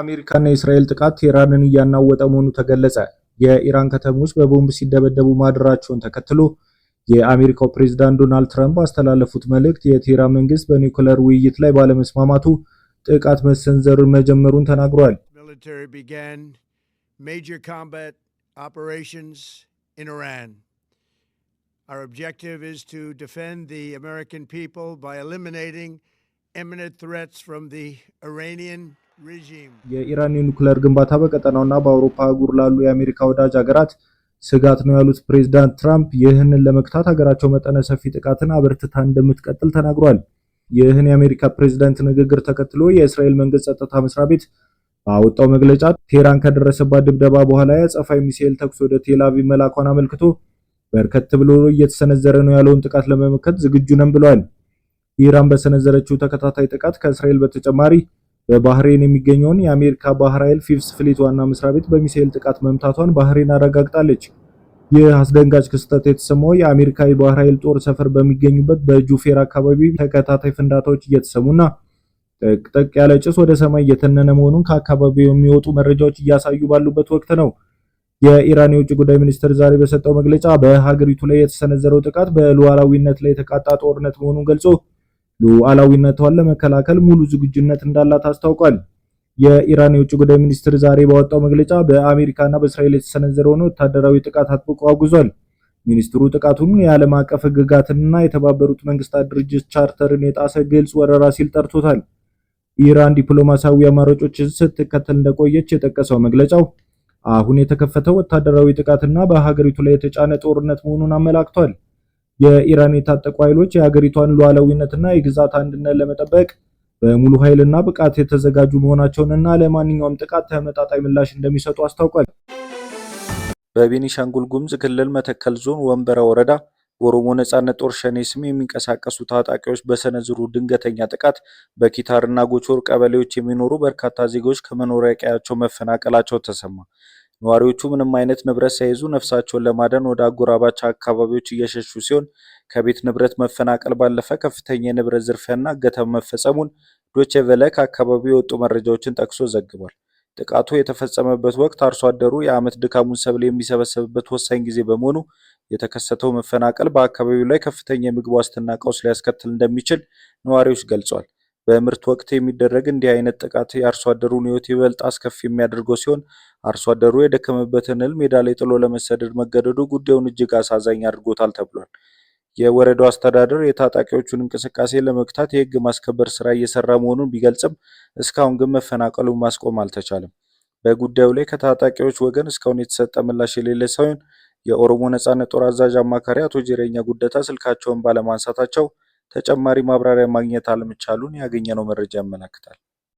የአሜሪካና የእስራኤል ጥቃት ቴህራንን እያናወጠ መሆኑ ተገለጸ። የኢራን ከተሞች በቦምብ ሲደበደቡ ማደራቸውን ተከትሎ የአሜሪካው ፕሬዝዳንት ዶናልድ ትራምፕ ባስተላለፉት መልእክት የቴህራን መንግስት በኒውክሌር ውይይት ላይ ባለመስማማቱ ጥቃት መሰንዘር መጀመሩን ተናግሯል። Our objective is to defend the American people by eliminating imminent threats from the Iranian regime. የኢራን ኒውክሌር ግንባታ በቀጠናውና በአውሮፓ አህጉር ላሉ የአሜሪካ ወዳጅ ሀገራት ስጋት ነው ያሉት ፕሬዝዳንት ትራምፕ ይህንን ለመክታት ሀገራቸው መጠነ ሰፊ ጥቃትን አበርትታ እንደምትቀጥል ተናግሯል። ይህን የአሜሪካ ፕሬዝዳንት ንግግር ተከትሎ የእስራኤል መንግስት ጸጥታ መስሪያ ቤት ባወጣው መግለጫ ቴህራን ከደረሰባት ድብደባ በኋላ የአጸፋዊ ሚሳኤል ተኩስ ወደ ቴል አቪቭ መላኳን አመልክቶ በርከት ብሎ እየተሰነዘረ ነው ያለውን ጥቃት ለመመከት ዝግጁ ነን ብለዋል። ኢራን በሰነዘረችው ተከታታይ ጥቃት ከእስራኤል በተጨማሪ በባህሬን የሚገኘውን የአሜሪካ ባህር ኃይል ፊፍስ ፍሊት ዋና መስሪያ ቤት በሚሳኤል ጥቃት መምታቷን ባህሬን አረጋግጣለች። ይህ አስደንጋጭ ክስተት የተሰማው የአሜሪካ የባህር ኃይል ጦር ሰፈር በሚገኙበት በጁፌር አካባቢ ተከታታይ ፍንዳታዎች እየተሰሙና ጥቅጥቅ ያለ ጭስ ወደ ሰማይ እየተነነ መሆኑን ከአካባቢው የሚወጡ መረጃዎች እያሳዩ ባሉበት ወቅት ነው። የኢራን የውጭ ጉዳይ ሚኒስትር ዛሬ በሰጠው መግለጫ በሀገሪቱ ላይ የተሰነዘረው ጥቃት በሉዓላዊነት ላይ የተቃጣ ጦርነት መሆኑን ገልጾ ሉዓላዊነቷን ለመከላከል ሙሉ ዝግጁነት እንዳላት አስታውቋል። የኢራን የውጭ ጉዳይ ሚኒስትር ዛሬ ባወጣው መግለጫ በአሜሪካና በእስራኤል የተሰነዘረውን ወታደራዊ ጥቃት አጥብቆ አውግዟል። ሚኒስትሩ ጥቃቱን የዓለም አቀፍ ሕግጋትንና የተባበሩት መንግስታት ድርጅት ቻርተርን የጣሰ ግልጽ ወረራ ሲል ጠርቶታል። ኢራን ዲፕሎማሲያዊ አማራጮችን ስትከተል እንደቆየች የጠቀሰው መግለጫው አሁን የተከፈተው ወታደራዊ ጥቃትና በሀገሪቱ ላይ የተጫነ ጦርነት መሆኑን አመላክቷል። የኢራን የታጠቁ ኃይሎች የሀገሪቷን ሉዓላዊነትና የግዛት አንድነት ለመጠበቅ በሙሉ ኃይልና ብቃት የተዘጋጁ መሆናቸውንና ለማንኛውም ጥቃት ተመጣጣኝ ምላሽ እንደሚሰጡ አስታውቋል። በቤኒሻንጉል ጉሙዝ ክልል መተከል ዞን ወንበራ ወረዳ በኦሮሞ ነጻነት ጦር ሸኔ ስም የሚንቀሳቀሱ ታጣቂዎች በሰነዘሩ ድንገተኛ ጥቃት በኪታርና ጎቾር ቀበሌዎች የሚኖሩ በርካታ ዜጎች ከመኖሪያ ቀያቸው መፈናቀላቸው ተሰማ። ነዋሪዎቹ ምንም አይነት ንብረት ሳይዙ ነፍሳቸውን ለማዳን ወደ አጎራባች አካባቢዎች እየሸሹ ሲሆን ከቤት ንብረት መፈናቀል ባለፈ ከፍተኛ የንብረት ዝርፊያና እገታ መፈጸሙን ዶቼ ቬለ ከአካባቢው የወጡ መረጃዎችን ጠቅሶ ዘግቧል። ጥቃቱ የተፈጸመበት ወቅት አርሶ አደሩ የዓመት ድካሙን ሰብል የሚሰበሰብበት ወሳኝ ጊዜ በመሆኑ የተከሰተው መፈናቀል በአካባቢው ላይ ከፍተኛ የምግብ ዋስትና ቀውስ ሊያስከትል እንደሚችል ነዋሪዎች ገልጸዋል። በምርት ወቅት የሚደረግ እንዲህ አይነት ጥቃት የአርሶ አደሩን ሕይወት ይበልጥ አስከፊ የሚያደርገው ሲሆን አርሶ አደሩ የደከመበትን እህል ሜዳ ላይ ጥሎ ለመሰደድ መገደዱ ጉዳዩን እጅግ አሳዛኝ አድርጎታል ተብሏል። የወረዳው አስተዳደር የታጣቂዎቹን እንቅስቃሴ ለመግታት የህግ ማስከበር ስራ እየሰራ መሆኑን ቢገልጽም እስካሁን ግን መፈናቀሉን ማስቆም አልተቻለም። በጉዳዩ ላይ ከታጣቂዎች ወገን እስካሁን የተሰጠ ምላሽ የሌለ ሲሆን የኦሮሞ ነጻነት ጦር አዛዥ አማካሪ አቶ ጅሬኛ ጉደታ ስልካቸውን ባለማንሳታቸው ተጨማሪ ማብራሪያ ማግኘት አለመቻሉን ያገኘነው መረጃ ያመለክታል።